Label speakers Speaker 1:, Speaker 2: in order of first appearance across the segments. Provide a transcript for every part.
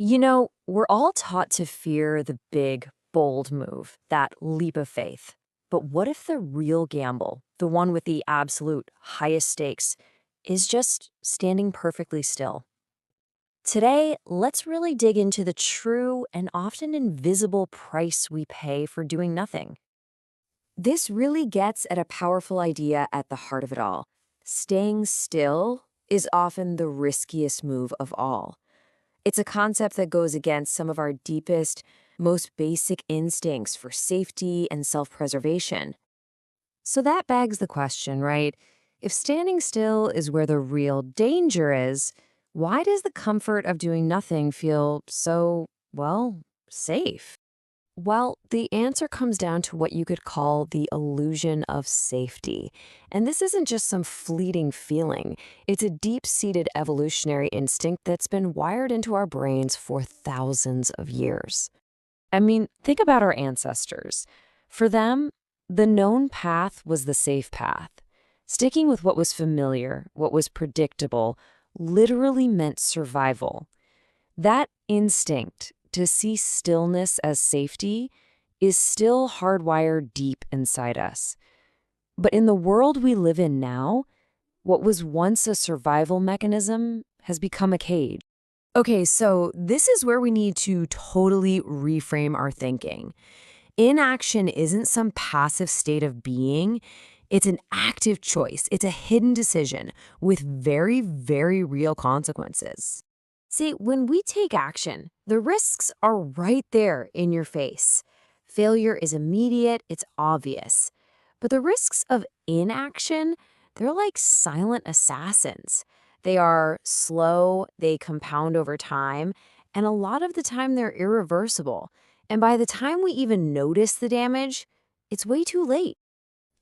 Speaker 1: We're all taught to fear the big, bold move, that leap of faith. But what if the real gamble, the one with the absolute highest stakes, is just standing perfectly still? Today, let's really dig into the true and often invisible price we pay for doing nothing. This really gets at a powerful idea at the heart of it all. Staying still is often the riskiest move of all. It's a concept that goes against some of our deepest, most basic instincts for safety and self preservation. So that begs the question, right? If standing still is where the real danger is, why does the comfort of doing nothing feel so, well, safe? Well, the answer comes down to what you could call the illusion of safety. And this isn't just some fleeting feeling, it's a deep seated evolutionary instinct that's been wired into our brains for thousands of years. I mean, think about our ancestors. For them, the known path was the safe path. Sticking with what was familiar, what was predictable, literally meant survival. That instinct to see stillness as safety is still hardwired deep inside us. But in the world we live in now, what was once a survival mechanism has become a cage. Okay, so this is where we need to totally reframe our thinking. Inaction isn't some passive state of being. It's an active choice. It's a hidden decision with very, very real consequences. See, when we take action, the risks are right there in your face. Failure is immediate, it's obvious. But the risks of inaction, they're like silent assassins. They are slow, they compound over time, and a lot of the time they're irreversible. And by the time we even notice the damage, it's way too late.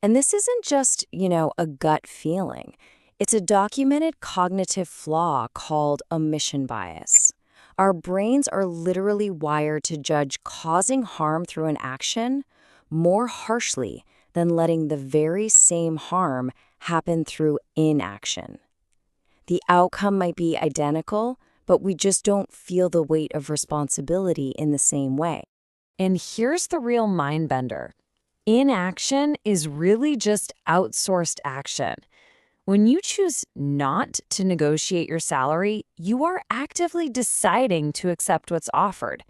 Speaker 1: And this isn't just, a gut feeling. It's a documented cognitive flaw called omission bias. Our brains are literally wired to judge causing harm through an action more harshly than letting the very same harm happen through inaction. The outcome might be identical, but we just don't feel the weight of responsibility in the same way. And here's the real mind bender. Inaction is really just outsourced action. When you choose not to negotiate your salary, you are actively deciding to accept what's offered.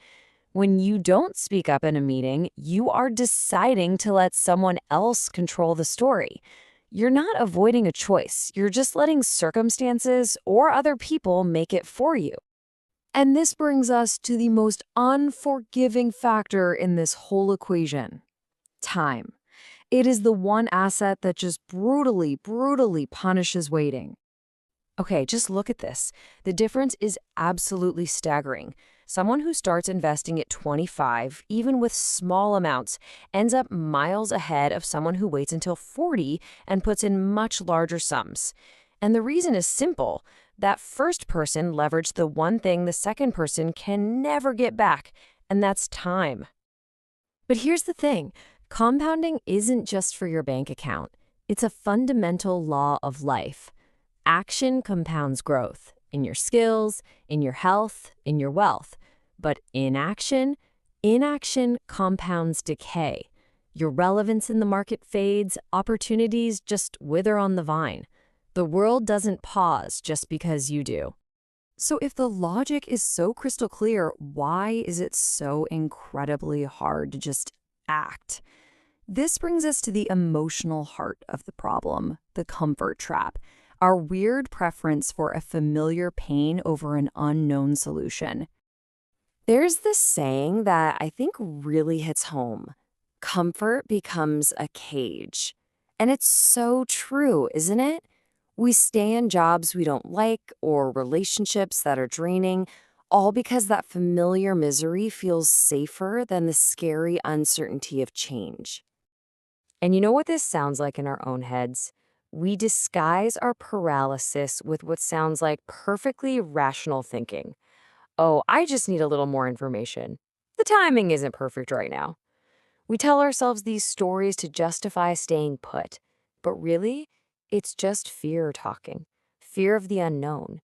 Speaker 1: When you don't speak up in a meeting, you are deciding to let someone else control the story. You're not avoiding a choice. You're just letting circumstances or other people make it for you. And this brings us to the most unforgiving factor in this whole equation: time. It is the one asset that just brutally, brutally punishes waiting. Okay, just look at this. The difference is absolutely staggering. Someone who starts investing at 25, even with small amounts, ends up miles ahead of someone who waits until 40 and puts in much larger sums. And the reason is simple. That first person leveraged the one thing the second person can never get back, and that's time. But here's the thing. Compounding isn't just for your bank account. It's a fundamental law of life. Action compounds growth in your skills, in your health, in your wealth. But inaction compounds decay. Your relevance in the market fades, opportunities just wither on the vine. The world doesn't pause just because you do. So if the logic is so crystal clear, why is it so incredibly hard to just act? This brings us to the emotional heart of the problem, the comfort trap, our weird preference for a familiar pain over an unknown solution. There's this saying that I think really hits home. Comfort becomes a cage. And it's so true, isn't it? We stay in jobs we don't like or relationships that are draining, all because that familiar misery feels safer than the scary uncertainty of change. And you know what this sounds like in our own heads? We disguise our paralysis with what sounds like perfectly rational thinking. Oh, I just need a little more information. The timing isn't perfect right now. We tell ourselves these stories to justify staying put. But really, it's just fear talking. Fear of the unknown.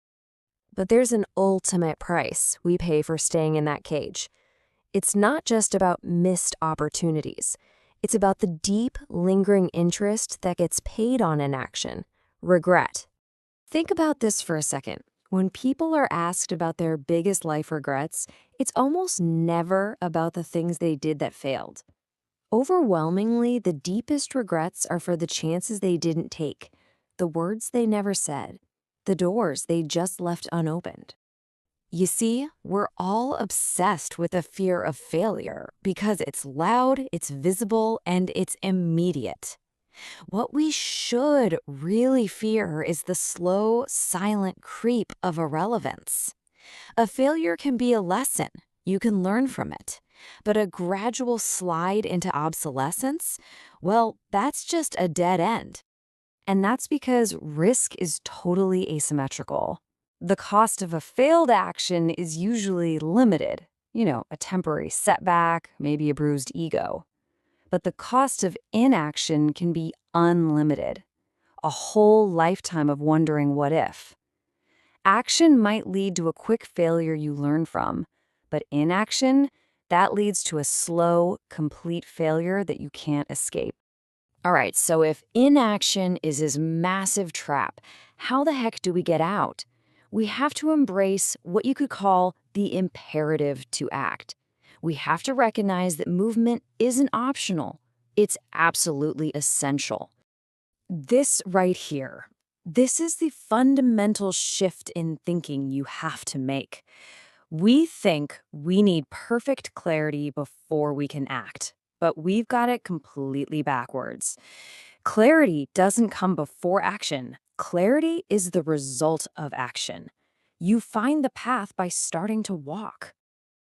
Speaker 1: But there's an ultimate price we pay for staying in that cage. It's not just about missed opportunities. It's about the deep, lingering interest that gets paid on inaction, regret. Think about this for a second. When people are asked about their biggest life regrets, it's almost never about the things they did that failed. Overwhelmingly, the deepest regrets are for the chances they didn't take, the words they never said, the doors they just left unopened. You see, we're all obsessed with the fear of failure because it's loud, it's visible, and it's immediate. What we should really fear is the slow, silent creep of irrelevance. A failure can be a lesson. You can learn from it. But a gradual slide into obsolescence, well, that's just a dead end. And that's because risk is totally asymmetrical. The cost of a failed action is usually limited. A temporary setback, maybe a bruised ego. But the cost of inaction can be unlimited. A whole lifetime of wondering what if. Action might lead to a quick failure you learn from, but inaction, that leads to a slow, complete failure that you can't escape. All right, so if inaction is this massive trap, how the heck do we get out? We have to embrace what you could call the imperative to act. We have to recognize that movement isn't optional. It's absolutely essential. This right here, this is the fundamental shift in thinking you have to make. We think we need perfect clarity before we can act, but we've got it completely backwards. Clarity doesn't come before action. Clarity is the result of action. You find the path by starting to walk.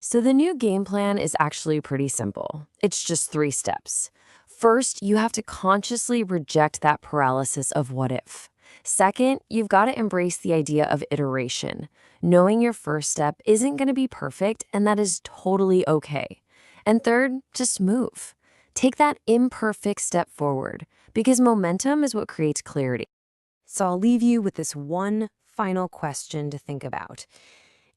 Speaker 1: So the new game plan is actually pretty simple. It's just 3 steps. First, you have to consciously reject that paralysis of what if. Second, you've got to embrace the idea of iteration. Knowing your first step isn't going to be perfect, and that is totally okay. And third, just move. Take that imperfect step forward, because momentum is what creates clarity. So I'll leave you with this one final question to think about.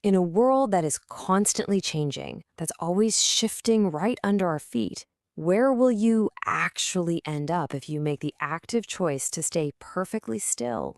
Speaker 1: In a world that is constantly changing, that's always shifting right under our feet, where will you actually end up if you make the active choice to stay perfectly still?